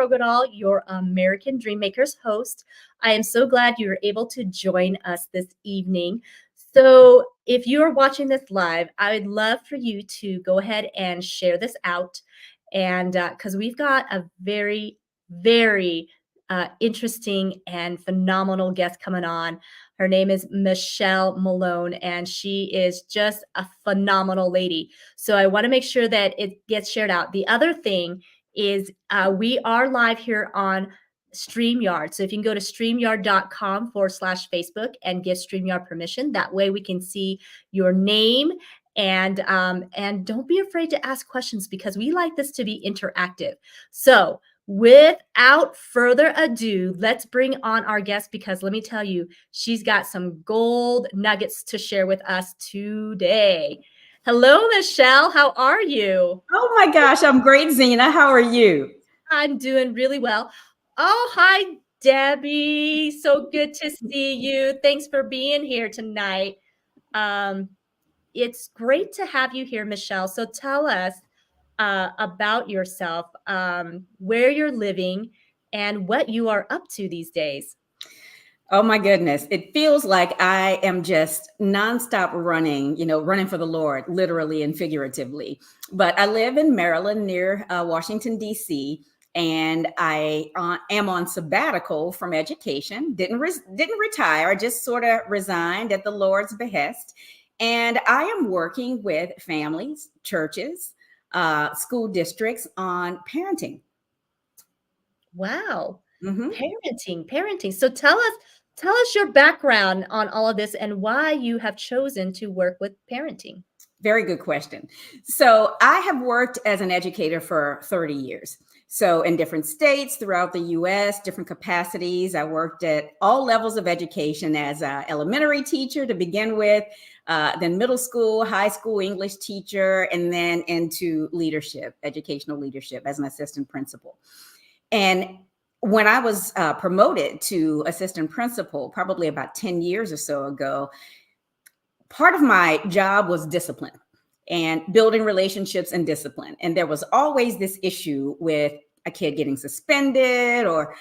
Croganall, your American Dreammakers host. I am so glad you were able to join us this evening. So, if you are watching this live, I would love for you to go ahead and share this out. And because we've got a very interesting and phenomenal guest coming on. Her name is Michelle Malone, and she is just a phenomenal lady. So I want to make sure that it gets shared out. The other thing is we are live here on StreamYard. So if you can go to streamyard.com/Facebook and give StreamYard permission, that way we can see your name. And don't be afraid to ask questions because we like this to be interactive. So without further ado, let's bring on our guest because let me tell you, she's got some gold nuggets to share with us today. Hello, Michelle. How are you? Oh my gosh, I'm great, Zena. How are you? I'm doing really well. Oh, hi, Debbie. So good to see you. Thanks for being here tonight. It's great to have you here, Michelle. So tell us about yourself, where you're living, and what you are up to these days. Oh my goodness. It feels like I am just nonstop running, running for the Lord, literally and figuratively. But I live in Maryland near Washington, D.C., and I am on sabbatical from education. Didn't retire, just sort of resigned at the Lord's behest. And I am working with families, churches, school districts on parenting. Wow. Mm-hmm. Parenting. So tell us your background on all of this and why you have chosen to work with parenting. Very good question. So I have worked as an educator for 30 years. So in different states throughout the U.S., different capacities. I worked at all levels of education as an elementary teacher to begin with, then middle school, high school English teacher, and then into leadership, educational leadership as an assistant principal. And when I was promoted to assistant principal, probably about 10 years or so ago, part of my job was discipline and building relationships and discipline. And there was always this issue with a kid getting suspended or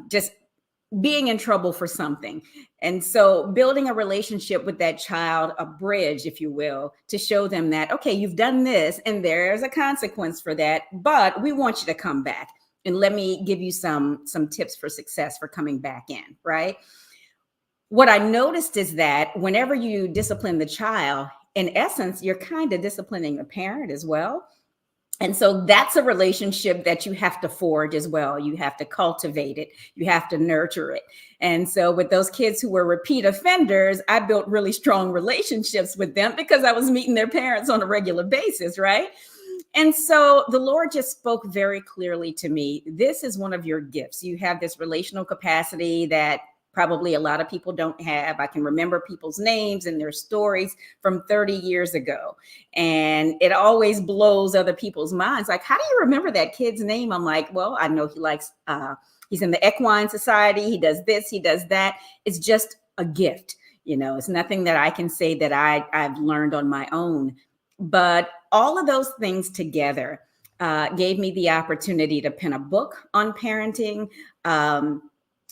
just being in trouble for something. And so building a relationship with that child, a bridge, if you will, to show them that, okay, you've done this and there's a consequence for that, but we want you to come back. And let me give you some tips for success for coming back in, right? What I noticed is that whenever you discipline the child, in essence, you're kind of disciplining the parent as well. And so that's a relationship that you have to forge as well. You have to cultivate it. You have to nurture it. And so with those kids who were repeat offenders, I built really strong relationships with them because I was meeting their parents on a regular basis, right? And so the Lord just spoke very clearly to me. This is one of your gifts. You have this relational capacity that probably a lot of people don't have. I can remember people's names and their stories from 30 years ago. And it always blows other people's minds. Like, how do you remember that kid's name? I'm like, well, I know he likes, he's in the Equine Society. He does this, he does that. It's just a gift. It's nothing that I can say that I've learned on my own. But all of those things together gave me the opportunity to pen a book on parenting.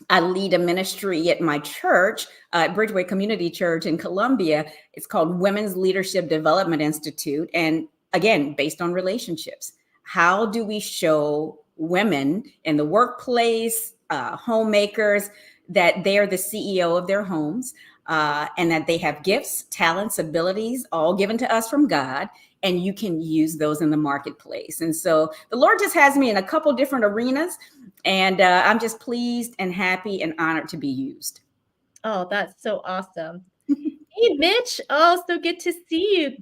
I lead a ministry at my church, Bridgeway Community Church in Columbia. It's called Women's Leadership Development Institute. And again, based on relationships. How do we show women in the workplace, homemakers, that they're the CEO of their homes and that they have gifts, talents, abilities, all given to us from God. And you can use those in the marketplace. And so the Lord just has me in a couple different arenas. And I'm just pleased and happy and honored to be used. Oh, that's so awesome. Hey, Mitch. Oh, so good to see you.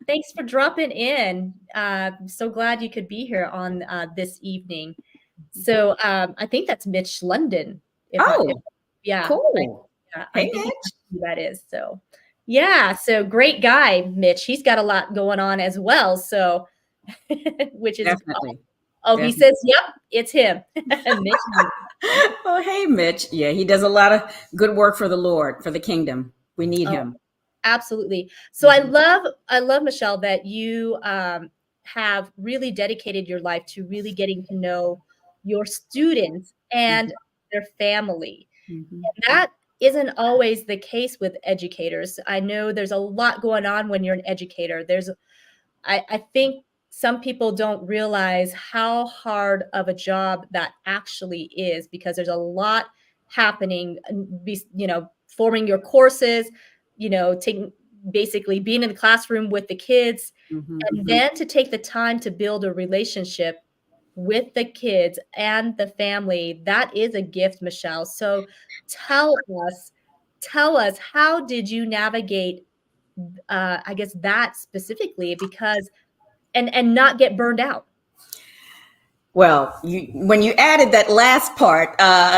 Thanks for dropping in. I'm so glad you could be here on this evening. So I think that's Mitch London. Yeah. Cool. I think Mitch. Who that is. So yeah. So great guy, Mitch. He's got a lot going on as well. So which is definitely. Oh, definitely. He says, yep, it's him. Mitch. Oh, hey, Mitch. Yeah, he does a lot of good work for the Lord, for the kingdom. We need him. Absolutely. So I love, Michelle, that you have really dedicated your life to really getting to know your students Mhm. and their family. Mhm. And that isn't always the case with educators. I know there's a lot going on when you're an educator. I think some people don't realize how hard of a job that actually is, because there's a lot happening, forming your courses, taking basically being in the classroom with the kids, Mhm. and then to take the time to build a relationship with the kids and the family. That is a gift, Michelle. So tell us, tell us, how did you navigate, I guess that specifically, because and not get burned out. Well, when you added that last part,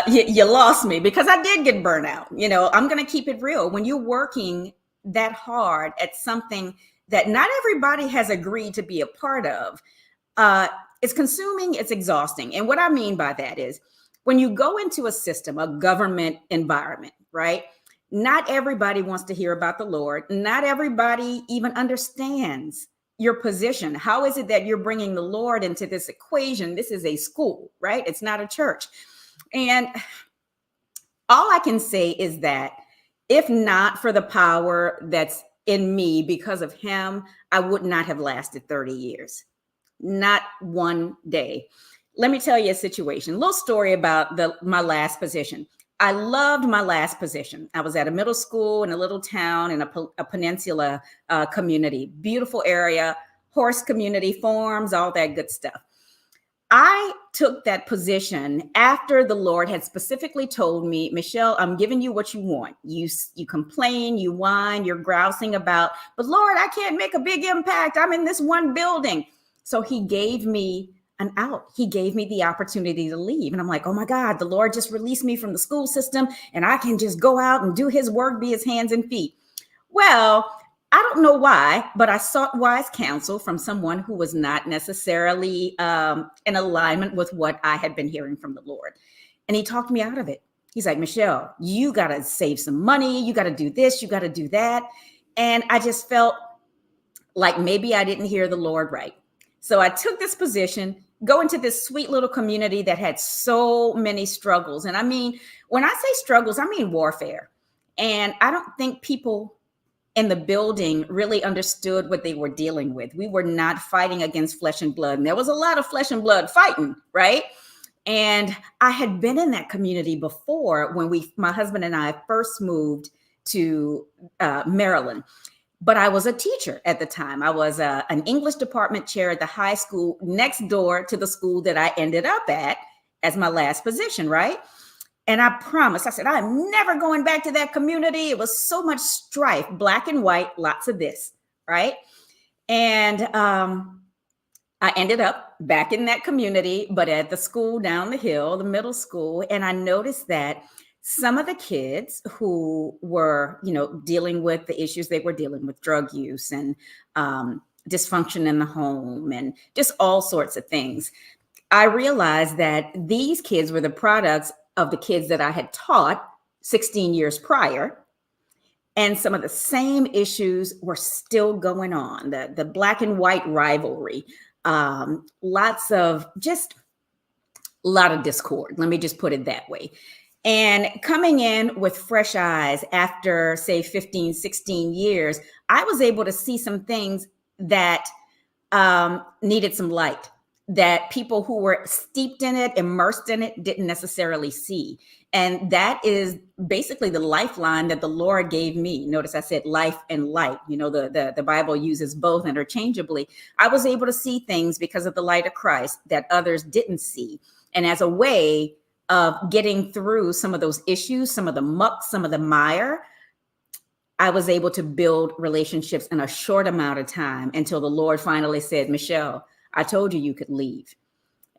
you lost me because I did get burnt out. I'm going to keep it real. When you're working that hard at something that not everybody has agreed to be a part of, uh, it's consuming, it's exhausting. And what I mean by that is when you go into a system, a government environment, right? Not everybody wants to hear about the Lord. Not everybody even understands your position. How is it that you're bringing the Lord into this equation? This is a school, right? It's not a church. And all I can say is that if not for the power that's in me because of him, I would not have lasted 30 years. Not one day. Let me tell you a situation. A little story about my last position. I loved my last position. I was at a middle school in a little town in a peninsula community, beautiful area, horse community, farms, all that good stuff. I took that position after the Lord had specifically told me, Michelle, I'm giving you what you want. You complain, you whine, you're grousing about, but Lord, I can't make a big impact. I'm in this one building. So he gave me an out. He gave me the opportunity to leave. And I'm like, oh my God, the Lord just released me from the school system and I can just go out and do his work, be his hands and feet. Well, I don't know why, but I sought wise counsel from someone who was not necessarily in alignment with what I had been hearing from the Lord. And he talked me out of it. He's like, Michelle, you got to save some money. You got to do this. You got to do that. And I just felt like maybe I didn't hear the Lord right. So I took this position, go into this sweet little community that had so many struggles. And I mean, when I say struggles, I mean warfare. And I don't think people in the building really understood what they were dealing with. We were not fighting against flesh and blood. And there was a lot of flesh and blood fighting, right? And I had been in that community before when my husband and I first moved to Maryland. But I was a teacher at the time. I was an English department chair at the high school next door to the school that I ended up at as my last position, right? And I promised, I said, I'm never going back to that community. It was so much strife, black and white, lots of this, right? And I ended up back in that community, but at the school down the hill, the middle school. And I noticed that some of the kids who were, dealing with the issues they were dealing with, drug use and dysfunction in the home and just all sorts of things, I realized that these kids were the products of the kids that I had taught 16 years prior. And some of the same issues were still going on. The black and white rivalry, lots of just a lot of discord. Let me just put it that way. And coming in with fresh eyes after, say, 15, 16 years, I was able to see some things that needed some light, that people who were steeped in it, immersed in it, didn't necessarily see. And that is basically the lifeline that the Lord gave me. Notice I said life and light. The Bible uses both interchangeably. I was able to see things because of the light of Christ that others didn't see. And as a way of getting through some of those issues, some of the muck, some of the mire, I was able to build relationships in a short amount of time until the Lord finally said, Michelle, I told you you could leave.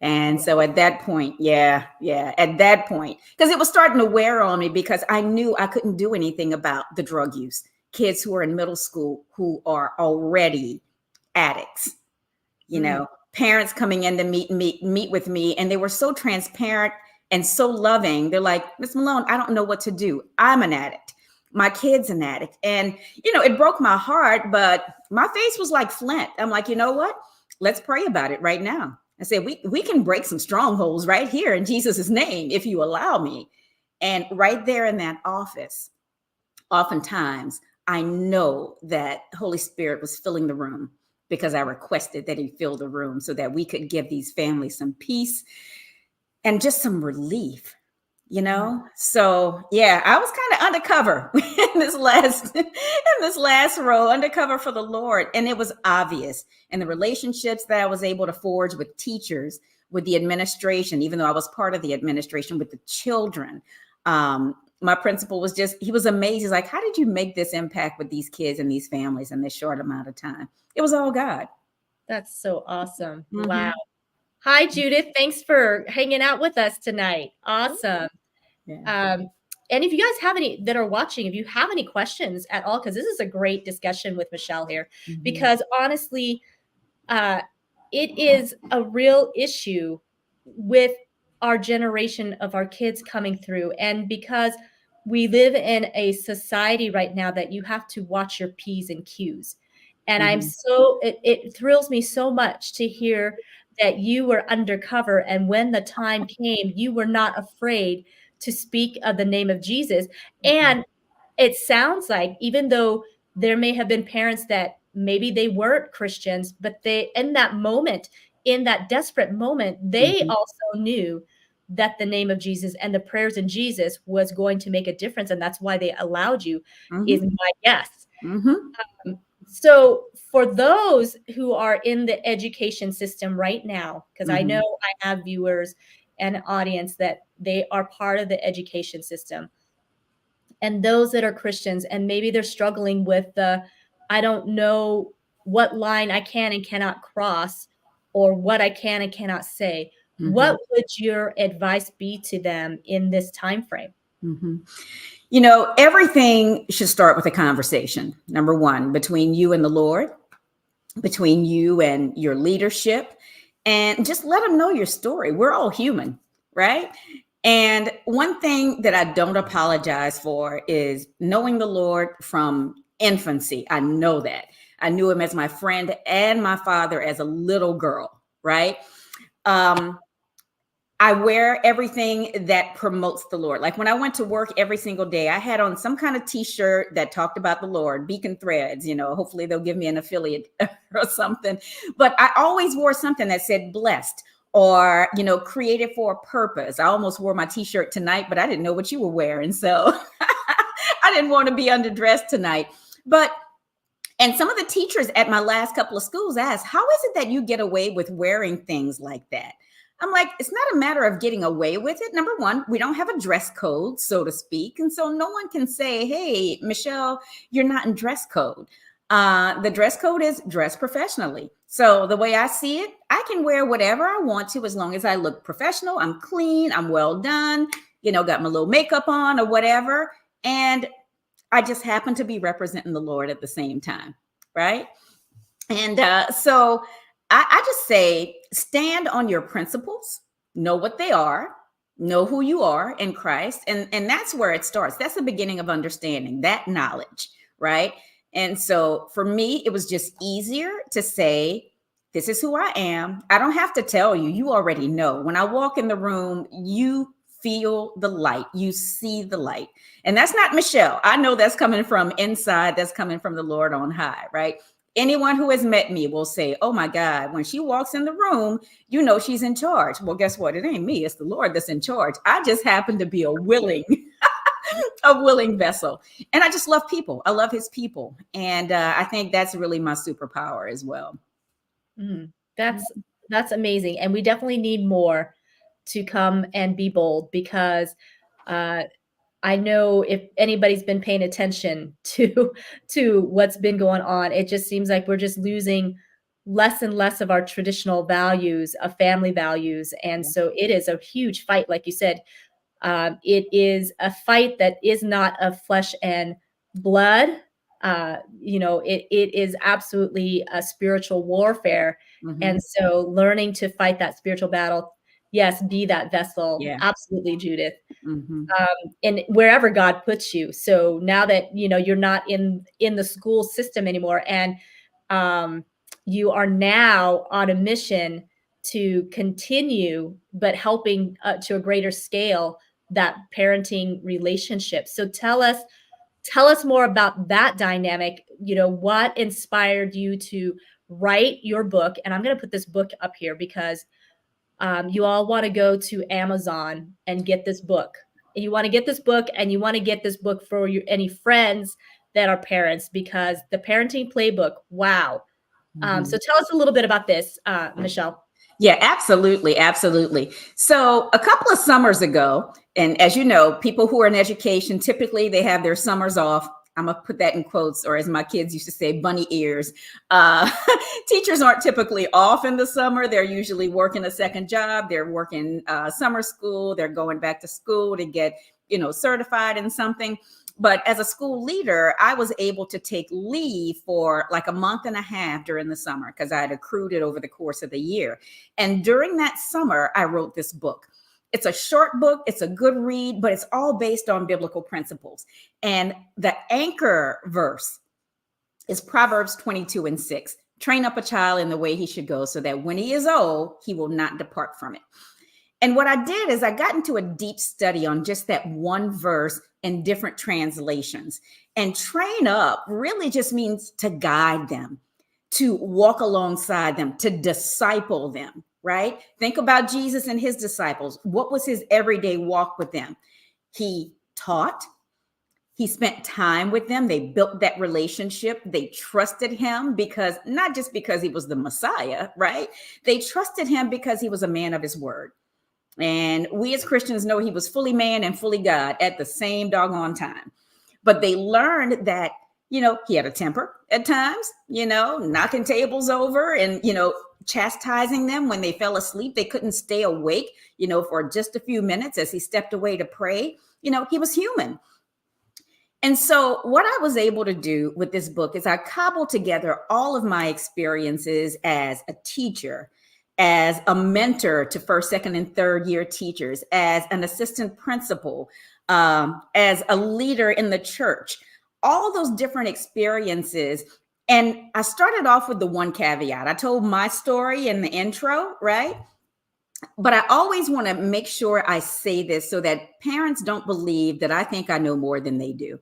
And so at that point, at that point, because it was starting to wear on me because I knew I couldn't do anything about the drug use. Kids who are in middle school who are already addicts, parents coming in to meet with me, and they were so transparent and so loving. They're like, Miss Malone, I don't know what to do. I'm an addict. My kid's an addict. And, it broke my heart, but my face was like flint. I'm like, you know what? Let's pray about it right now. I said, we can break some strongholds right here in Jesus' name if you allow me. And right there in that office, oftentimes I know that Holy Spirit was filling the room because I requested that he fill the room so that we could give these families some peace and just some relief, you know. So yeah, I was kind of undercover in this last role, undercover for the Lord, and it was obvious. And the relationships that I was able to forge with teachers, with the administration, even though I was part of the administration, with the children, my principal was just, he was amazed. He's like, how did you make this impact with these kids and these families in this short amount of time? It was all God. That's so awesome. Wow. Mm-hmm. Hi, Judith. Thanks for hanging out with us tonight. Awesome. Yeah. And if you guys have any that are watching, if you have any questions at all, because this is a great discussion with Michelle here, because honestly, it is a real issue with our generation of our kids coming through. And because we live in a society right now that you have to watch your P's and Q's. And it thrills me so much to hear that you were undercover. And when the time came, you were not afraid to speak of the name of Jesus. And it sounds like, even though there may have been parents that maybe they weren't Christians, but they, in that moment, in that desperate moment, they also knew that the name of Jesus and the prayers in Jesus was going to make a difference. And that's why they allowed you, is my guess. So for those who are in the education system right now, because I know I have viewers and audience that they are part of the education system, and those that are Christians, and maybe they're struggling with I don't know what line I can and cannot cross, or what I can and cannot say. What would your advice be to them in this time frame? You know, everything should start with a conversation. Number one, between you and the Lord, between you and your leadership, and just let them know your story. We're all human, right? And one thing that I don't apologize for is knowing the Lord from infancy. I know that. I knew him as my friend and my father as a little girl, right? I wear everything that promotes the Lord. Like when I went to work every single day, I had on some kind of t-shirt that talked about the Lord, Beacon Threads, you know, hopefully they'll give me an affiliate or something. But I always wore something that said blessed, or, you know, created for a purpose. I almost wore my t-shirt tonight, but I didn't know what you were wearing. So I didn't want to be underdressed tonight. And some of the teachers at my last couple of schools asked, how is it that you get away with wearing things like that? I'm like, it's not a matter of getting away with it. Number one, we don't have a dress code, so to speak. And so no one can say, hey, Michelle, you're not in dress code. The dress code is dress professionally. So the way I see it, I can wear whatever I want to as long as I look professional, I'm clean, I'm well done, you know, got my little makeup on or whatever. And I just happen to be representing the Lord at the same time, right? And so I just say, stand on your principles, know what they are, know who you are in Christ. And that's where it starts. That's the beginning of understanding that knowledge, right? And so for me, it was just easier to say, this is who I am. I don't have to tell you, you already know. When I walk in the room, you feel the light, you see the light. And that's not Michelle. I know that's coming from inside, that's coming from the Lord on high, right? Anyone who has met me will say, oh my God, when she walks in the room, you know she's in charge. Well, guess what? It ain't me. It's the Lord that's in charge. I just happen to be a willing vessel. And I just love people. I love his people. And I think that's really my superpower as well. That's amazing. And we definitely need more to come and be bold, because I know if anybody's been paying attention to what's been going on, it just seems like we're just losing less and less of our traditional values, of family values. And so it is a huge fight, like you said. It is a fight that is not of flesh and blood. It is absolutely a spiritual warfare. And so learning to fight that spiritual battle, yes, be that vessel. Yeah. Absolutely, Judith. And wherever God puts you. So now that, you're not in the school system anymore, and you are now on a mission to continue, but helping to a greater scale that parenting relationship. So tell us more about that dynamic. You know, what inspired you to write your book? And I'm going to put this book up here because you all want to go to Amazon and get this book. You want to get this book, and you want to get this book for any friends that are parents, because the Parenting Playbook, wow. So tell us a little bit about this, Michelle. Yeah, absolutely. Absolutely. So a couple of summers ago, and as you know, people who are in education, typically they have their summers off. I'm going to put that in quotes, or as my kids used to say, bunny ears. Teachers aren't typically off in the summer. They're usually working a second job. They're working summer school. They're going back to school to get, certified in something. But as a school leader, I was able to take leave for like a month and a half during the summer because I had accrued it over the course of the year. And during that summer, I wrote this book. It's a short book. It's a good read, but it's all based on biblical principles. And the anchor verse is Proverbs 22:6. Train up a child in the way he should go so that when he is old, he will not depart from it. And what I did is I got into a deep study on just that one verse in different translations. And train up really just means to guide them, to walk alongside them, to disciple them, right? Think about Jesus and his disciples. What was his everyday walk with them? He taught. He spent time with them. They built that relationship. They trusted him because, not just because he was the Messiah, right? They trusted him because he was a man of his word. And we as Christians know he was fully man and fully God at the same doggone time. But they learned that, he had a temper at times, knocking tables over and, chastising them when they fell asleep. They couldn't stay awake, for just a few minutes as he stepped away to pray. He was human. And so what I was able to do with this book is I cobbled together all of my experiences as a teacher, as a mentor to first, second, and third year teachers, as an assistant principal, as a leader in the church, all those different experiences. And I started off with the one caveat. I told my story in the intro, right? But I always want to make sure I say this so that parents don't believe that I think I know more than they do.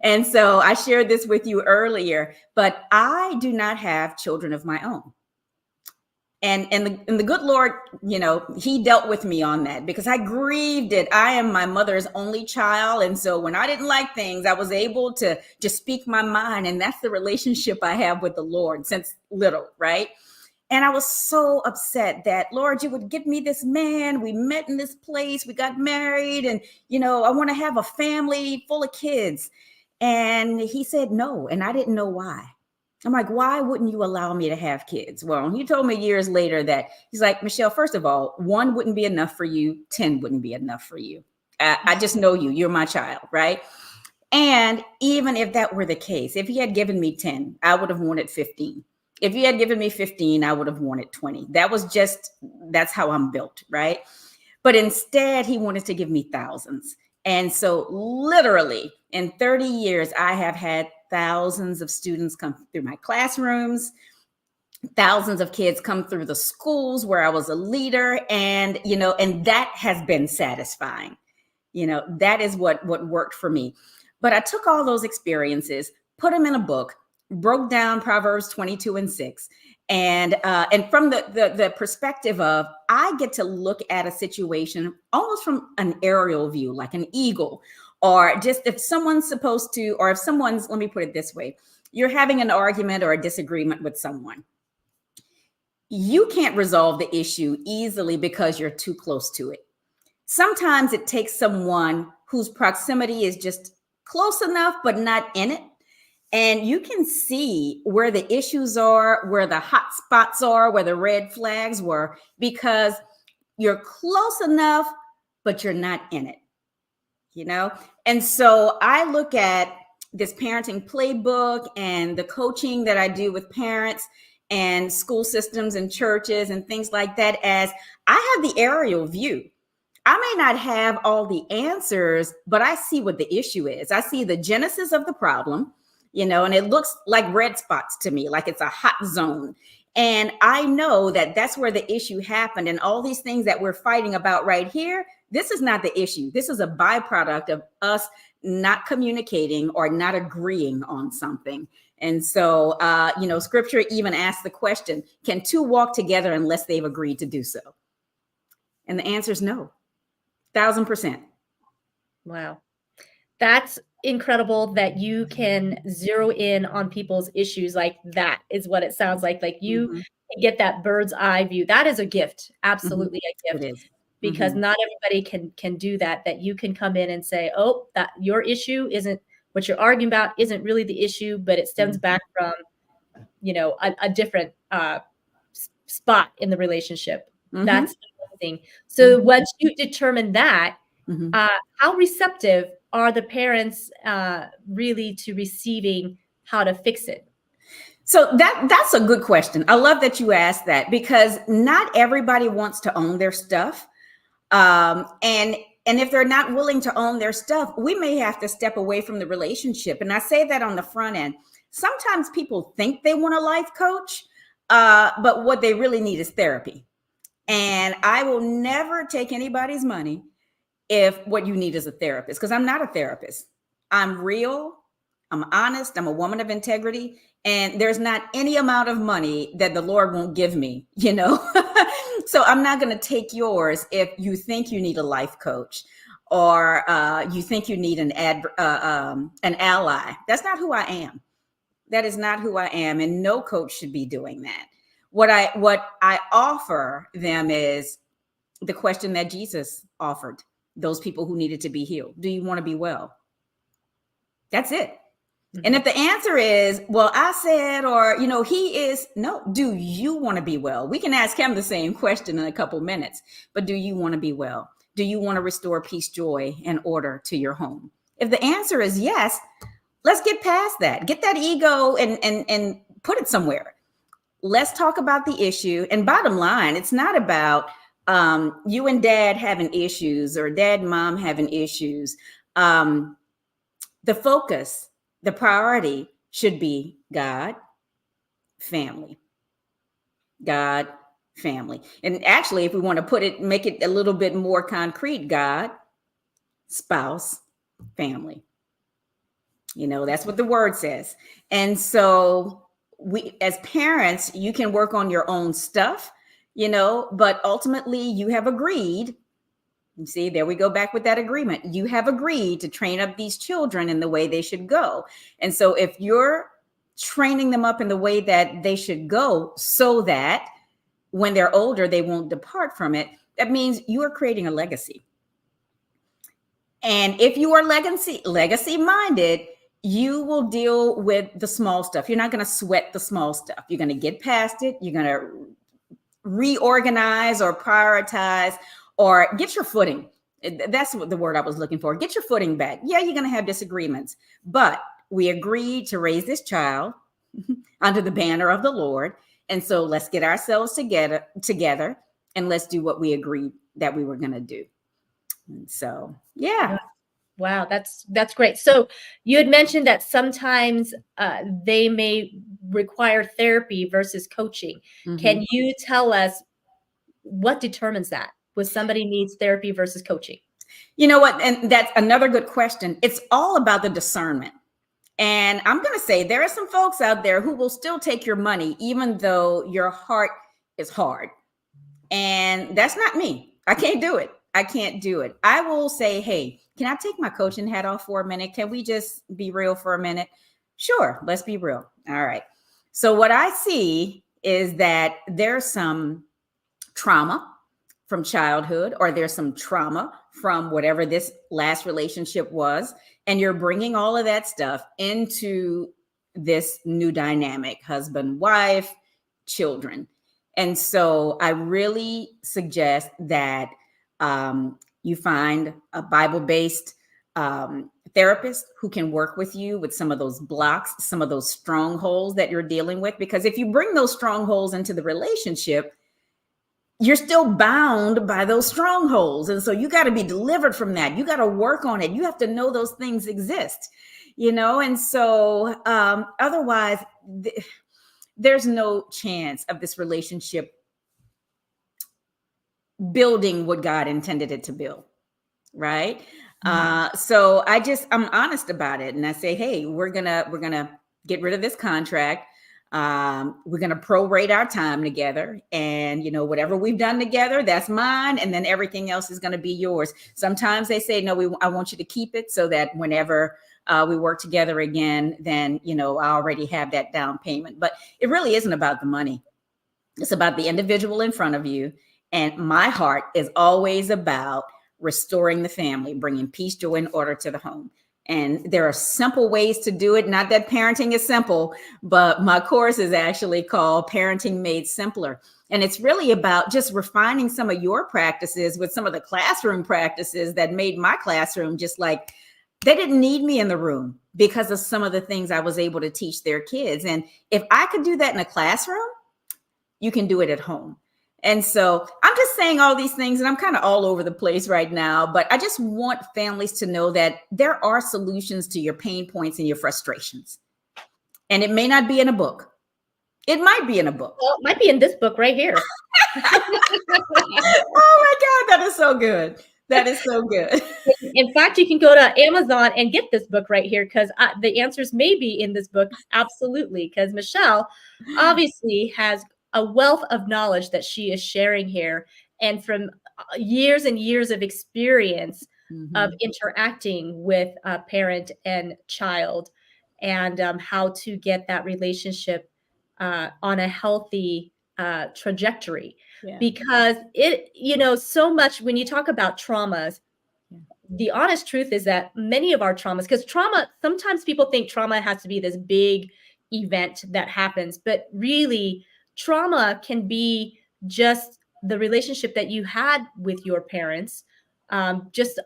And so I shared this with you earlier, but I do not have children of my own. And the good Lord, he dealt with me on that because I grieved it. I am my mother's only child. And so when I didn't like things, I was able to just speak my mind. And that's the relationship I have with the Lord since little, right? And I was so upset that, Lord, you would give me this man. We met in this place. We got married. And, I want to have a family full of kids. And he said no. And I didn't know why. I'm like, why wouldn't you allow me to have kids? Well, he told me years later that he's like, Michelle, first of all, 1 wouldn't be enough for you. 10 wouldn't be enough for you. I just know you. You're my child, right? And even if that were the case, if he had given me 10, I would have wanted 15. If he had given me 15, I would have wanted 20. That's how I'm built, right? But instead, he wanted to give me thousands. And so literally in 30 years, I have had thousands of students come through my classrooms, thousands of kids come through the schools where I was a leader. And, and that has been satisfying. That is what worked for me. But I took all those experiences, put them in a book, broke down Proverbs 22:6. And from the perspective of, I get to look at a situation almost from an aerial view, like an eagle, or just if someone's supposed to, or if someone's, let me put it this way, you're having an argument or a disagreement with someone. You can't resolve the issue easily because you're too close to it. Sometimes it takes someone whose proximity is just close enough, but not in it. And you can see where the issues are, where the hot spots are, where the red flags were, because you're close enough, but you're not in it, And so I look at this parenting playbook and the coaching that I do with parents and school systems and churches and things like that as I have the aerial view. I may not have all the answers, but I see what the issue is. I see the genesis of the problem, and it looks like red spots to me, like it's a hot zone. And I know that that's where the issue happened. And all these things that we're fighting about right here, this is not the issue. This is a byproduct of us not communicating or not agreeing on something. And so, scripture even asks the question, can two walk together unless they've agreed to do so? And the answer is no, 1,000%. Wow. That's incredible that you can zero in on people's issues like that is what it sounds like. Like you Mm-hmm. get that bird's eye view. That is a gift. Absolutely a It gift. is. Because Mm-hmm. not everybody can do that you can come in and say, oh, that your issue isn't what you're arguing about isn't really the issue, but it stems back from, a different spot in the relationship. Mm-hmm. That's amazing. So Mm-hmm. once you determine that, Mm-hmm. how receptive are the parents really to receiving how to fix it? So that's a good question. I love that you asked that, because not everybody wants to own their stuff. And if they're not willing to own their stuff, we may have to step away from the relationship. And I say that on the front end. Sometimes people think they want a life coach, but what they really need is therapy. And I will never take anybody's money if what you need is a therapist, because I'm not a therapist. I'm real. I'm honest. I'm a woman of integrity. And there's not any amount of money that the Lord won't give me, So I'm not going to take yours if you think you need a life coach or you think you need an ally. That's not who I am. That is not who I am. And no coach should be doing that. What I offer them is the question that Jesus offered those people who needed to be healed. Do you want to be well? That's it. Mm-hmm. And if the answer is, well, I said, or, he is, no, do you want to be well? We can ask him the same question in a couple minutes, but do you want to be well? Do you want to restore peace, joy, and order to your home? If the answer is yes, let's get past that. Get that ego and put it somewhere. Let's talk about the issue. And bottom line, it's not about you and dad having issues or dad and mom having issues. The focus, the priority should be God, family. God, family. And actually, if we want to make it a little bit more concrete, God, spouse, family. That's what the word says. And so we, as parents, you can work on your own stuff, but ultimately you have agreed. You see, there we go back with that agreement. You have agreed to train up these children in the way they should go. And so if you're training them up in the way that they should go so that when they're older, they won't depart from it, that means you are creating a legacy. And if you are legacy minded, you will deal with the small stuff. You're not going to sweat the small stuff. You're going to get past it. You're going to reorganize or prioritize or get your footing. That's what the word I was looking for. Get your footing back. Yeah, you're going to have disagreements, but we agreed to raise this child under the banner of the Lord. And so let's get ourselves together and let's do what we agreed that we were going to do. And so, yeah. Wow, that's great. So you had mentioned that sometimes they may require therapy versus coaching. Mm-hmm. Can you tell us what determines that? When somebody needs therapy versus coaching? You know what? And that's another good question. It's all about the discernment. And I'm going to say there are some folks out there who will still take your money, even though your heart is hard. And that's not me. I can't do it. I will say, hey, can I take my coaching hat off for a minute? Can we just be real for a minute? Sure. Let's be real. All right. So what I see is that there's some trauma from childhood, or there's some trauma from whatever this last relationship was. And you're bringing all of that stuff into this new dynamic, husband, wife, children. And so I really suggest that you find a Bible-based therapist who can work with you with some of those blocks, some of those strongholds that you're dealing with. Because if you bring those strongholds into the relationship, you're still bound by those strongholds. And so you got to be delivered from that. You got to work on it. You have to know those things exist, And so otherwise, there's no chance of this relationship building what God intended it to build. Right. So I'm honest about it. And I say, hey, we're gonna get rid of this contract. We're gonna prorate our time together. And whatever we've done together, that's mine. And then everything else is gonna be yours. Sometimes they say, no, I want you to keep it so that whenever we work together again, then I already have that down payment. But it really isn't about the money. It's about the individual in front of you. And my heart is always about restoring the family, bringing peace, joy, and order to the home. And there are simple ways to do it. Not that parenting is simple, but my course is actually called Parenting Made Simpler. And it's really about just refining some of your practices with some of the classroom practices that made my classroom just like they didn't need me in the room because of some of the things I was able to teach their kids. And if I could do that in a classroom, you can do it at home. And so I'm just saying all these things, and I'm kind of all over the place right now, but I just want families to know that there are solutions to your pain points and your frustrations. And it may not be in a book. It might be in a book. Well, it might be in this book right here. Oh my God, that is so good. That is so good. In fact, you can go to Amazon and get this book right here because the answers may be in this book. Absolutely. Because Michelle obviously has a wealth of knowledge that she is sharing here, and from years and years of experience of interacting with a parent and child, and how to get that relationship on a healthy trajectory. Yeah. Because so much when you talk about traumas, the honest truth is that many of our traumas, because trauma, sometimes people think trauma has to be this big event that happens, but really trauma can be just the relationship that you had with your parents, just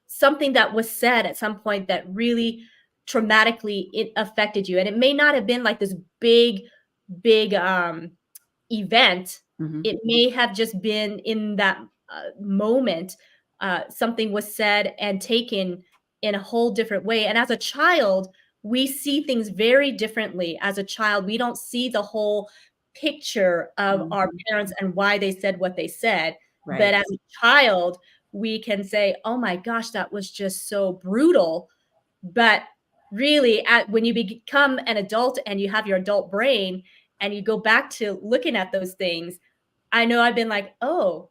something that was said at some point that really traumatically it affected you. And it may not have been like this big event. It may have just been in that moment, something was said and taken in a whole different way. And as a child, we see things very differently. As a child, we don't see the whole picture of our parents and why they said what they said. Right. But as a child, we can say, oh my gosh, that was just so brutal. But really, when you become an adult and you have your adult brain and you go back to looking at those things, I know I've been like, oh,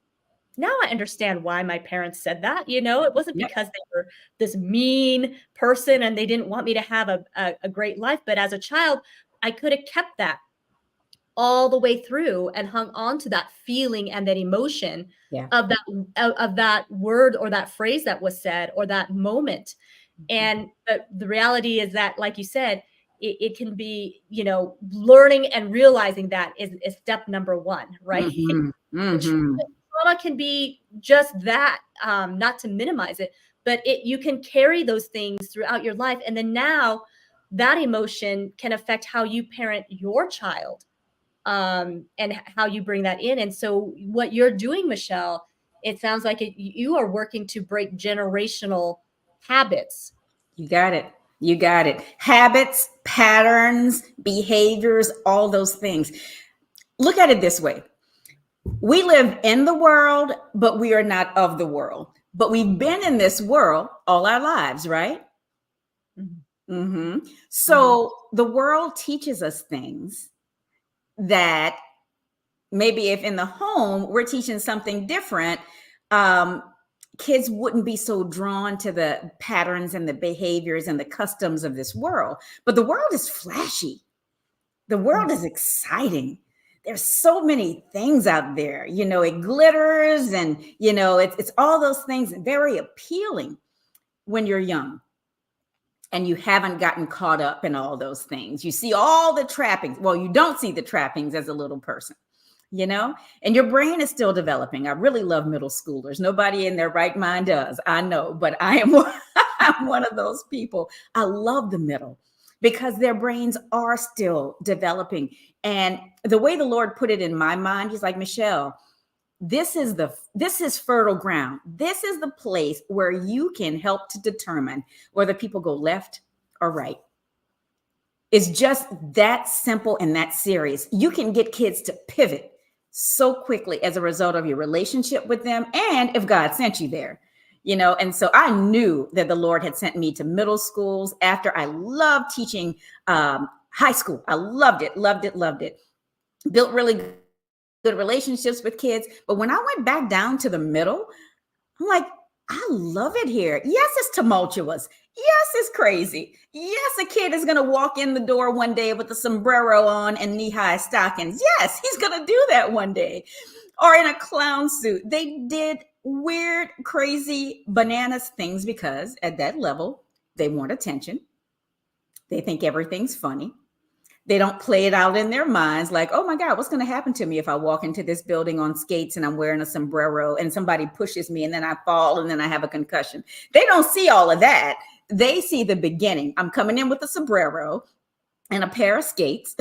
now I understand why my parents said that. It wasn't because they were this mean person and they didn't want me to have a great life. But as a child, I could have kept that all the way through and hung on to that feeling and that emotion of that word or that phrase that was said or that moment. And the reality is that, like you said, it can be, learning and realizing that is step number one, right? Trauma can be just that, not to minimize it, but you can carry those things throughout your life. And then now that emotion can affect how you parent your child, and how you bring that in. And so what you're doing, Michelle, it sounds like you are working to break generational habits. You got it. You got it. Habits, patterns, behaviors, all those things. Look at it this way. We live in the world, but we are not of the world. But we've been in this world all our lives, right? So the world teaches us things that maybe if in the home we're teaching something different, kids wouldn't be so drawn to the patterns and the behaviors and the customs of this world. But the world is flashy. The world is exciting. There's so many things out there, it glitters and, it's all those things very appealing when you're young and you haven't gotten caught up in all those things. You see all the trappings. Well, you don't see the trappings as a little person. And your brain is still developing. I really love middle schoolers. Nobody in their right mind does, I know, but I'm one of those people. I love the middle because their brains are still developing. And the way the Lord put it in my mind, he's like, Michelle, this is fertile ground. This is the place where you can help to determine whether people go left or right. It's just that simple and that serious. You can get kids to pivot so quickly as a result of your relationship with them and if God sent you there. And so I knew that the Lord had sent me to middle schools after I loved teaching high school. I loved it, loved it, loved it. Built really good relationships with kids. But when I went back down to the middle, I'm like, I love it here. Yes, it's tumultuous. Yes, it's crazy. Yes, a kid is going to walk in the door one day with a sombrero on and knee-high stockings. Yes, he's going to do that one day. Or in a clown suit. They did weird, crazy, bananas things because at that level, they want attention. They think everything's funny. They don't play it out in their minds like, oh my God, what's going to happen to me if I walk into this building on skates and I'm wearing a sombrero and somebody pushes me and then I fall and then I have a concussion. They don't see all of that. They see the beginning. I'm coming in with a sombrero and a pair of skates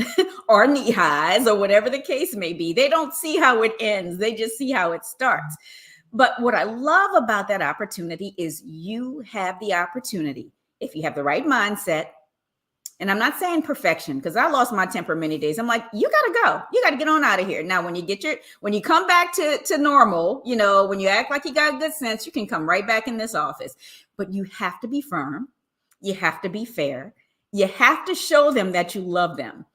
or knee highs or whatever the case may be. They don't see how it ends. They just see how it starts. But what I love about that opportunity is you have the opportunity, if you have the right mindset. And I'm not saying perfection because I lost my temper many days. I'm like, you got to go. You got to get on out of here. Now, when you come back to normal, when you act like you got good sense, you can come right back in this office. But you have to be firm. You have to be fair. You have to show them that you love them.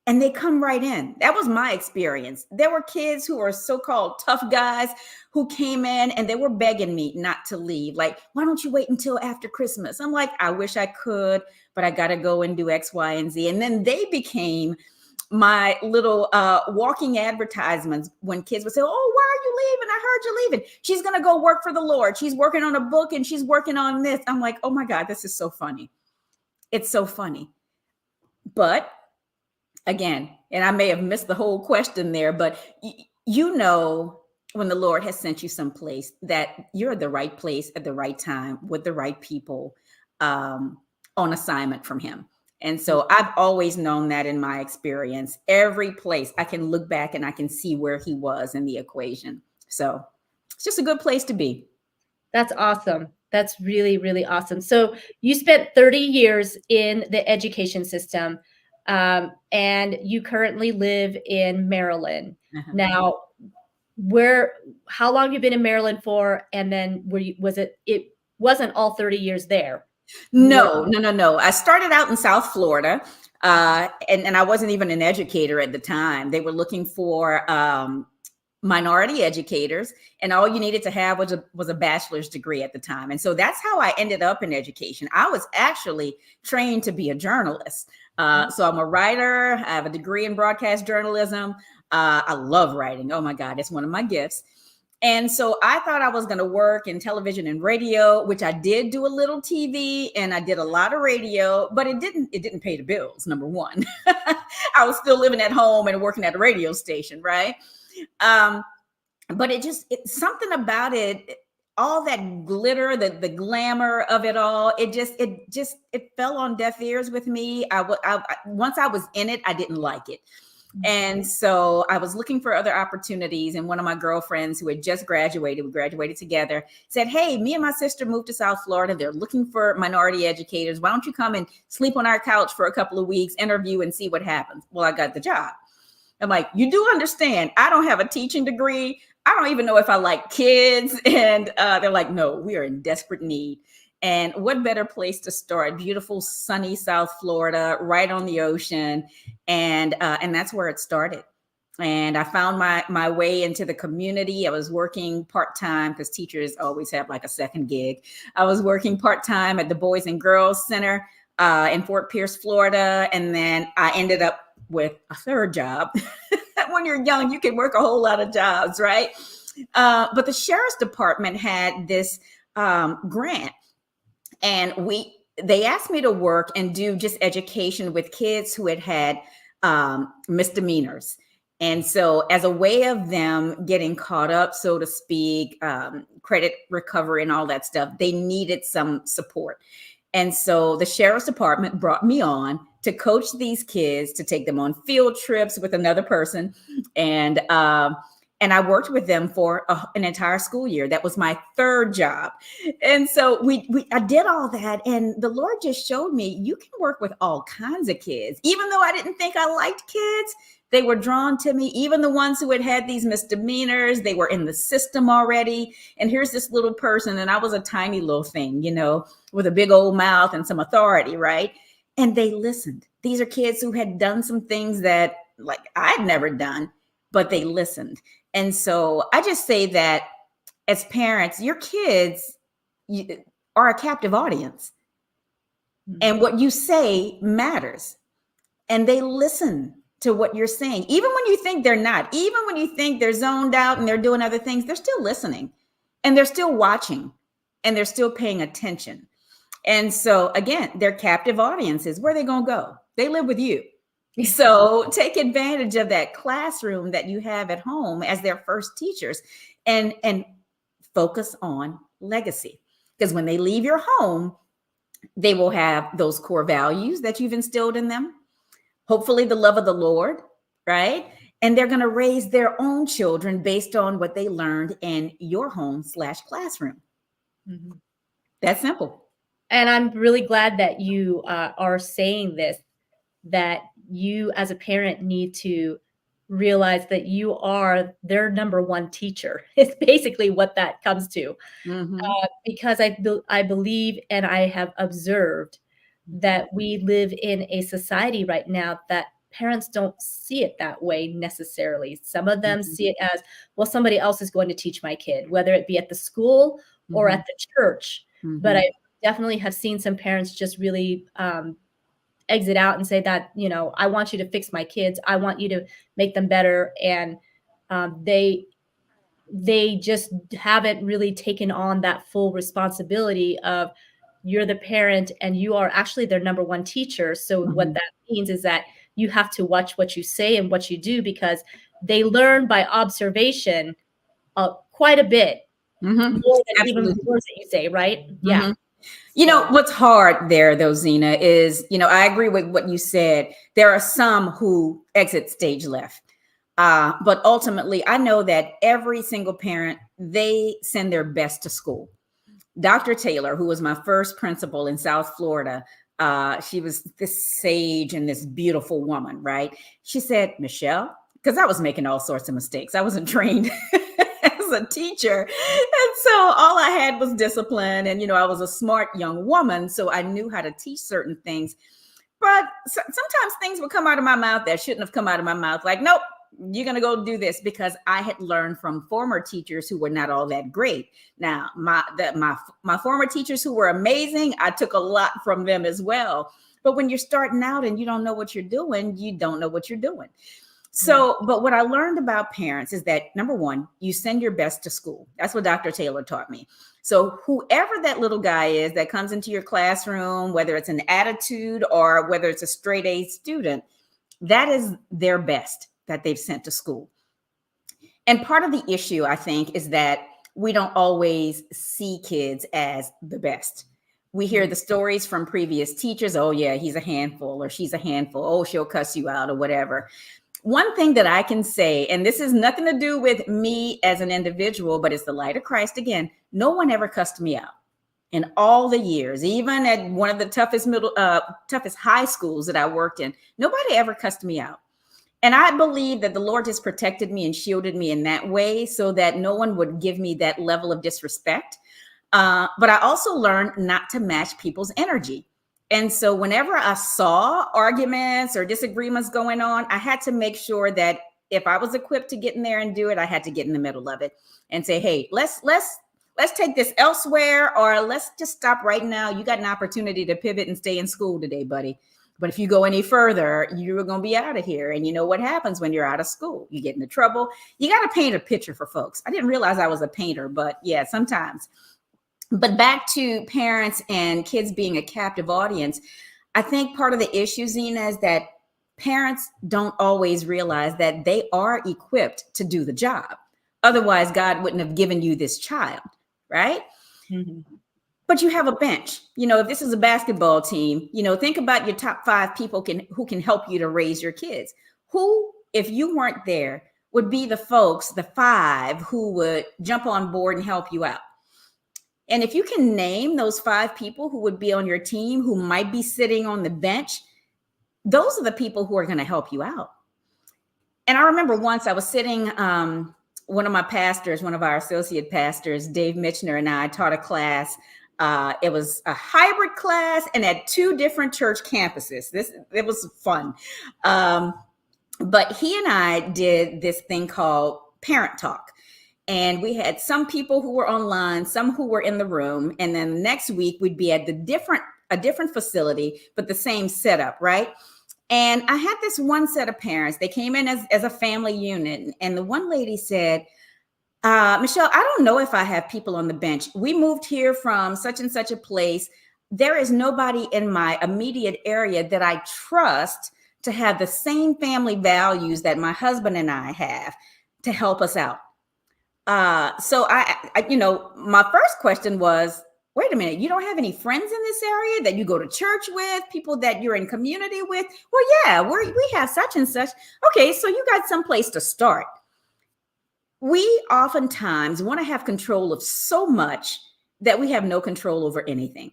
And they come right in. That was my experience. There were kids who are so-called tough guys who came in and they were begging me not to leave. Like, why don't you wait until after Christmas? I'm like, I wish I could, but I got to go and do X, Y, and Z. And then they became my little walking advertisements when kids would say, oh, why are you leaving? I heard you're leaving. She's going to go work for the Lord. She's working on a book and she's working on this. I'm like, oh my God, this is so funny. It's so funny. But again, and I may have missed the whole question there, but when the Lord has sent you someplace that you're at the right place at the right time with the right people on assignment from him. And so I've always known that in my experience, every place I can look back and I can see where he was in the equation. So it's just a good place to be. That's awesome. That's really, really awesome. So you spent 30 years in the education system. And you currently live in Maryland. Uh-huh. Now, how long have you been in Maryland for? And then it wasn't all 30 years there? No. I started out in South Florida, and I wasn't even an educator at the time. They were looking for minority educators, and all you needed to have was a bachelor's degree at the time. And so that's how I ended up in education. I was actually trained to be a journalist. So I'm a writer. I have a degree in broadcast journalism. I love writing. Oh my God, it's one of my gifts. And so I thought I was going to work in television and radio, which I did do a little TV and I did a lot of radio, but it didn't pay the bills. Number one, I was still living at home and working at a radio station. Right. But something about it, all that glitter, the glamour of it all, it fell on deaf ears with me. Once I was in it, I didn't like it. And so I was looking for other opportunities. And one of my girlfriends who had just graduated, we graduated together, said, hey, me and my sister moved to South Florida. They're looking for minority educators. Why don't you come and sleep on our couch for a couple of weeks, interview and see what happens? Well, I got the job. I'm like, you do understand, I don't have a teaching degree. I don't even know if I like kids. And they're like, no, we are in desperate need. And what better place to start? Beautiful, sunny South Florida, right on the ocean. And that's where it started. And I found my way into the community. I was working part-time because teachers always have like a second gig. I was working part-time at the Boys and Girls Center in Fort Pierce, Florida. And then I ended up with a third job. When you're young, you can work a whole lot of jobs, right? But the Sheriff's Department had this grant. And they asked me to work and do just education with kids who had misdemeanors. And so as a way of them getting caught up, so to speak, credit recovery and all that stuff, they needed some support. And so the Sheriff's Department brought me on to coach these kids, to take them on field trips with another person. And And I worked with them for an entire school year. That was my third job. And so I did all that. And the Lord just showed me you can work with all kinds of kids. Even though I didn't think I liked kids, they were drawn to me. Even the ones who had these misdemeanors, they were in the system already. And here's this little person. And I was a tiny little thing, with a big old mouth and some authority, right? And they listened. These are kids who had done some things that like I'd never done, but they listened. And so I just say that as parents, your kids are a captive audience. Mm-hmm. And what you say matters. And they listen to what you're saying. Even when you think they're not, even when you think they're zoned out and they're doing other things, they're still listening and they're still watching and they're still paying attention. And so again, they're captive audiences. Where are they going to go? They live with you. So take advantage of that classroom that you have at home as their first teachers and focus on legacy. Because when they leave your home, they will have those core values that you've instilled in them. Hopefully the love of the Lord, right? And they're going to raise their own children based on what they learned in your home/classroom. Mm-hmm. That's simple. And I'm really glad that you are saying this, that you as a parent need to realize that you are their number one teacher. It's basically what that comes to. Mm-hmm. Because I believe and I have observed that we live in a society right now that parents don't see it that way necessarily. Some of them mm-hmm. see it as, well, somebody else is going to teach my kid, whether it be at the school mm-hmm. or at the church. Mm-hmm. But I definitely have seen some parents just really exit out and say that, I want you to fix my kids. I want you to make them better. And they just haven't really taken on that full responsibility of you're the parent and you are actually their number one teacher. So mm-hmm. what that means is that you have to watch what you say and what you do, because they learn by observation quite a bit mm-hmm. more than Absolutely. Even the words that you say, right? Mm-hmm. Yeah. What's hard there, though, Zena, is, I agree with what you said. There are some who exit stage left. But ultimately, I know that every single parent, they send their best to school. Dr. Taylor, who was my first principal in South Florida, she was this sage and this beautiful woman, right? She said, Michelle, because I was making all sorts of mistakes. I wasn't trained as a teacher. And so all I had was discipline. And, I was a smart young woman, so I knew how to teach certain things. But sometimes things would come out of my mouth that shouldn't have come out of my mouth. Like, nope, you're going to go do this, because I had learned from former teachers who were not all that great. Now, my former teachers who were amazing, I took a lot from them as well. But when you're starting out and you don't know what you're doing, you don't know what you're doing. So, but what I learned about parents is that, number one, you send your best to school. That's what Dr. Taylor taught me. So whoever that little guy is that comes into your classroom, whether it's an attitude or whether it's a straight A student, that is their best that they've sent to school. And part of the issue, I think, is that we don't always see kids as the best. We hear the stories from previous teachers. Oh, yeah, he's a handful or she's a handful. Oh, she'll cuss you out or whatever. One thing that I can say, and this is nothing to do with me as an individual, but it's the light of Christ again, no one ever cussed me out in all the years, even at one of the toughest high schools that I worked in. Nobody ever cussed me out. And I believe that the Lord has protected me and shielded me in that way so that no one would give me that level of disrespect. But I also learned not to match people's energy. And so whenever I saw arguments or disagreements going on, I had to make sure that if I was equipped to get in there and do it, I had to get in the middle of it and say, hey, let's take this elsewhere, or let's just stop right now. You got an opportunity to pivot and stay in school today, buddy. But if you go any further, you're going to be out of here. And you know what happens when you're out of school? You get into trouble. You got to paint a picture for folks. I didn't realize I was a painter, but yeah, sometimes. But back to parents and kids being a captive audience, I think part of the issue, Zena, is that parents don't always realize that they are equipped to do the job. Otherwise, God wouldn't have given you this child, right? Mm-hmm. But you have a bench. If this is a basketball team, think about your top 5 people who can help you to raise your kids. Who, if you weren't there, would be the folks, the 5 who would jump on board and help you out. And if you can name those 5 people who would be on your team, who might be sitting on the bench, those are the people who are going to help you out. And I remember once I was sitting, one of my pastors, one of our associate pastors, Dave Mitchner, and I taught a class. It was a hybrid class and at 2 different church campuses. It was fun. But he and I did this thing called Parent Talk. And we had some people who were online, some who were in the room. And then the next week we'd be at a different facility, but the same setup, right? And I had this one set of parents. They came in as a family unit. And the one lady said, Michelle, I don't know if I have people on the bench. We moved here from such and such a place. There is nobody in my immediate area that I trust to have the same family values that my husband and I have to help us out. So I, my first question was, wait a minute, you don't have any friends in this area that you go to church with, people that you're in community with? Well, yeah, we have such and such. Okay, so you got someplace to start. We oftentimes want to have control of so much that we have no control over anything.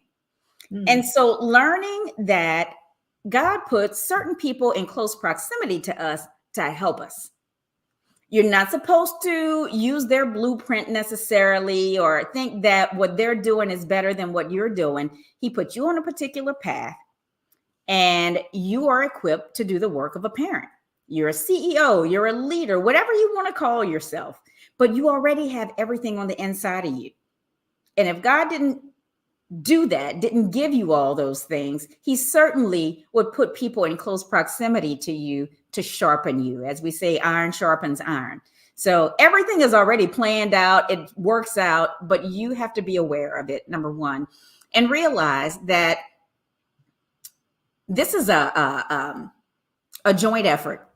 And so learning that God puts certain people in close proximity to us to help us. You're not supposed to use their blueprint necessarily or think that what they're doing is better than what you're doing. He put you on a particular path and you are equipped to do the work of a parent. You're a CEO, you're a leader, whatever you want to call yourself, but you already have everything on the inside of you. And if God didn't do that, didn't give you all those things, he certainly would put people in close proximity to you to sharpen you. As we say, iron sharpens iron. So everything is already planned out. It works out, but you have to be aware of it, number one, and realize that this is a joint effort.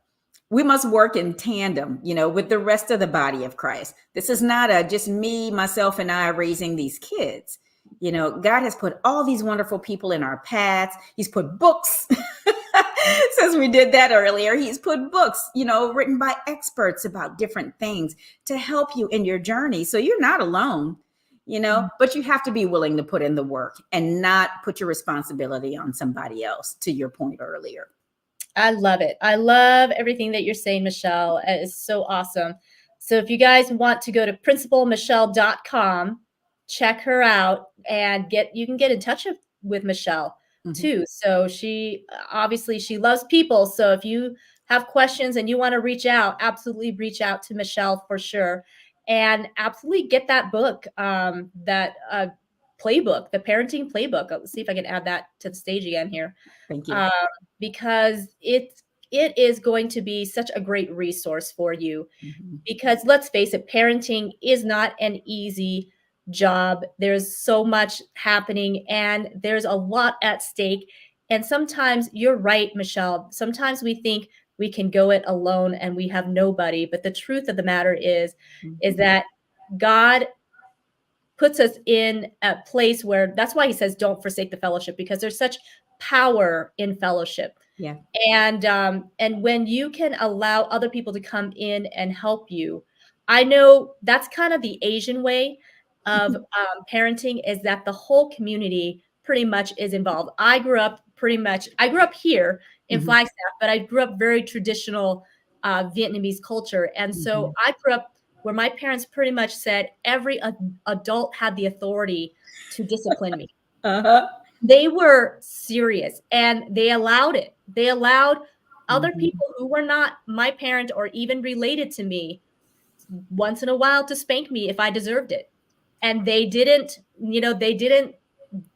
We must work in tandem, with the rest of the body of Christ. This is not just me, myself, and I raising these kids. God has put all these wonderful people in our paths. He's put books, since we did that earlier. He's put books, written by experts about different things to help you in your journey. So you're not alone, but you have to be willing to put in the work and not put your responsibility on somebody else, to your point earlier. I love it. I love everything that you're saying, Michelle. It's so awesome. So if you guys want to go to principalmichelle.com, check her out and you can get in touch with Michelle too. So she loves people. So if you have questions and you want to reach out, absolutely reach out to Michelle for sure. And absolutely get that book, that playbook, the Parenting Playbook. Let's see if I can add that to the stage again here. Thank you. Because it is going to be such a great resource for you. Because let's face it, parenting is not an easy job. There's so much happening and there's a lot at stake. And sometimes you're right, Michelle. Sometimes we think we can go it alone and we have nobody. But the truth of the matter is that God puts us in a place where, that's why he says, don't forsake the fellowship, because there's such power in fellowship. Yeah. And when you can allow other people to come in and help you, I know that's kind of the Asian way of parenting, is that the whole community pretty much is involved. I grew up here in Flagstaff, but I grew up very traditional Vietnamese culture. And so I grew up where my parents pretty much said every adult had the authority to discipline me. They were serious and they allowed it. They allowed other people who were not my parent or even related to me once in a while to spank me if I deserved it. And they didn't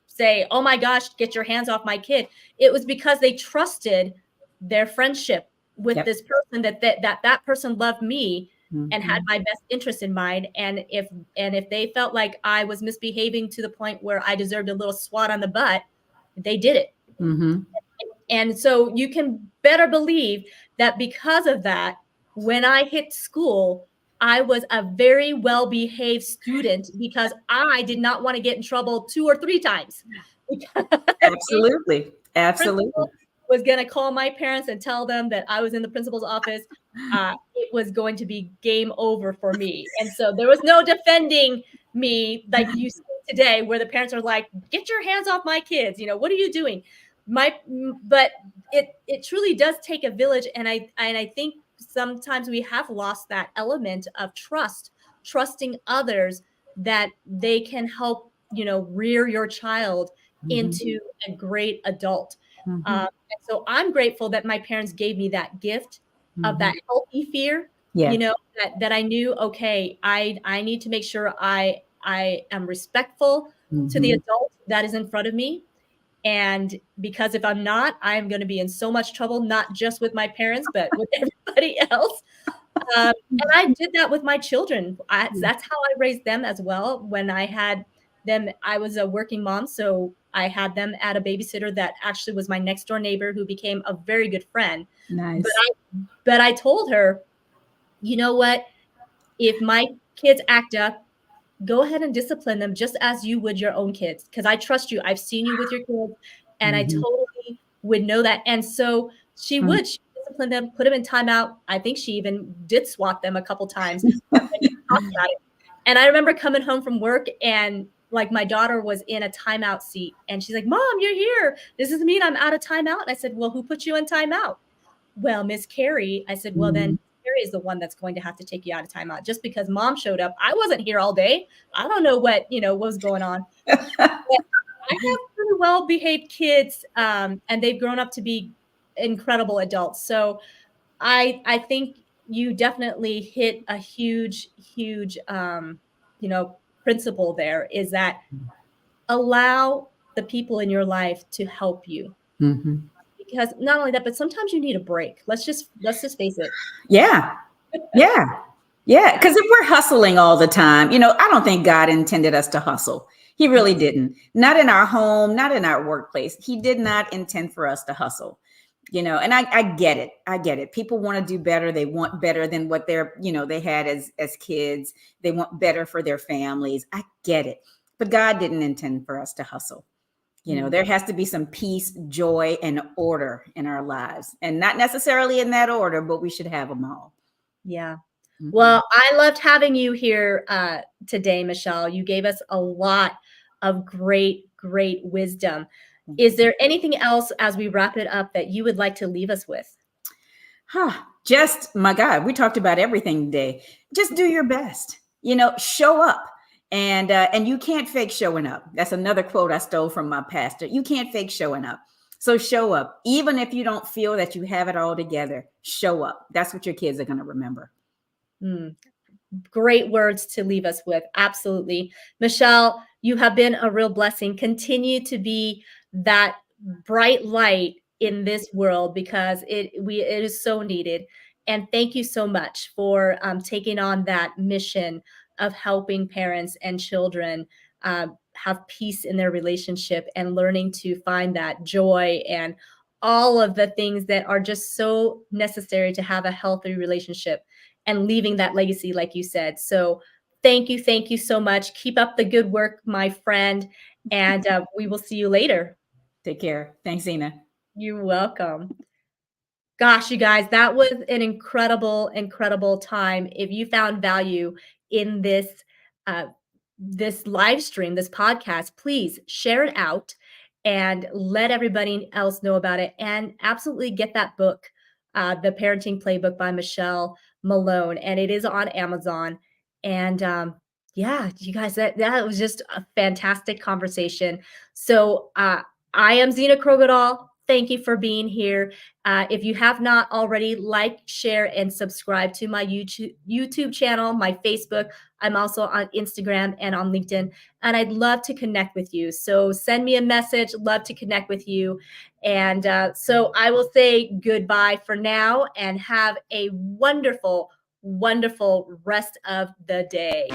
say, oh my gosh, get your hands off my kid. It was because they trusted their friendship with this person, that person loved me and had my best interest in mind. And if they felt like I was misbehaving to the point where I deserved a little swat on the butt, they did it. And so you can better believe that because of that, when I hit school, I was a very well-behaved student because I did not want to get in trouble 2 or 3 times. Absolutely. was going to call my parents and tell them that I was in the principal's office, it was going to be game over for me. And so there was no defending me like you see today, where the parents are like, get your hands off my kids. You know, what are you doing? But it truly does take a village. And I think sometimes we have lost that element of trusting others that they can help, rear your child into a great adult. And so I'm grateful that my parents gave me that gift of that healthy fear, Yeah. that I knew, okay, I need to make sure I am respectful to the adult that is in front of me. And because if I'm not, I'm going to be in so much trouble, not just with my parents, but with everybody else. And I did that with my children. That's how I raised them as well. When I had them, I was a working mom, so I had them at a babysitter that actually was my next door neighbor, who became a very good friend. Nice. But I told her, you know what? If my kids act up, go ahead and discipline them just as you would your own kids, because I trust you. I've seen you with your kids, and I totally would know that. And so she would. She disciplined them, put them in timeout. I think she even did swat them a couple times. And I remember coming home from work, and like my daughter was in a timeout seat, and she's like, Mom, you're here. This doesn't mean I'm out of timeout. And I said, well, who put you in timeout? Well, Miss Carrie. I said, well, then Carrie is the one that's going to have to take you out of timeout, just because Mom showed up. I wasn't here all day. I don't know what was going on. But I have pretty well behaved kids, and they've grown up to be incredible adults. So I think you definitely hit a huge principle there, is that allow the people in your life to help you. Because not only that, but sometimes you need a break. Let's just face it. Yeah. Because if we're hustling all the time, I don't think God intended us to hustle. He really didn't. Not in our home, not in our workplace. He did not intend for us to hustle. And I get it. I get it. People want to do better. They want better than what they had as kids. They want better for their families. I get it. But God didn't intend for us to hustle. There has to be some peace, joy, and order in our lives, and not necessarily in that order, but we should have them all. Yeah. Well, I loved having you here today, Michelle. You gave us a lot of great wisdom. Is there anything else as we wrap it up that you would like to leave us with? Just, my God, we talked about everything today. Just do your best, show up. And you can't fake showing up. That's another quote I stole from my pastor. You can't fake showing up. So show up. Even if you don't feel that you have it all together, show up. That's what your kids are going to remember. Great words to leave us with. Absolutely. Michelle, you have been a real blessing. Continue to be that bright light in this world, because it is so needed. And thank you so much for taking on that mission of helping parents and children have peace in their relationship, and learning to find that joy and all of the things that are just so necessary to have a healthy relationship, and leaving that legacy, like you said. So thank you so much. Keep up the good work, my friend, and we will see you later. Take care. Thanks, Ina. You're welcome. Gosh, you guys, that was an incredible time. If you found value in this live stream, this podcast, please share it out and let everybody else know about it. And absolutely get that book, The Parenting Playbook by Michelle Malone. And it is on Amazon. And yeah, you guys, that was just a fantastic conversation. So I am Zena Krogadal. Thank you for being here. If you have not already, like, share, and subscribe to my YouTube channel, my Facebook. I'm also on Instagram and on LinkedIn, and I'd love to connect with you. So send me a message. Love to connect with you. And so I will say goodbye for now, and have a wonderful rest of the day.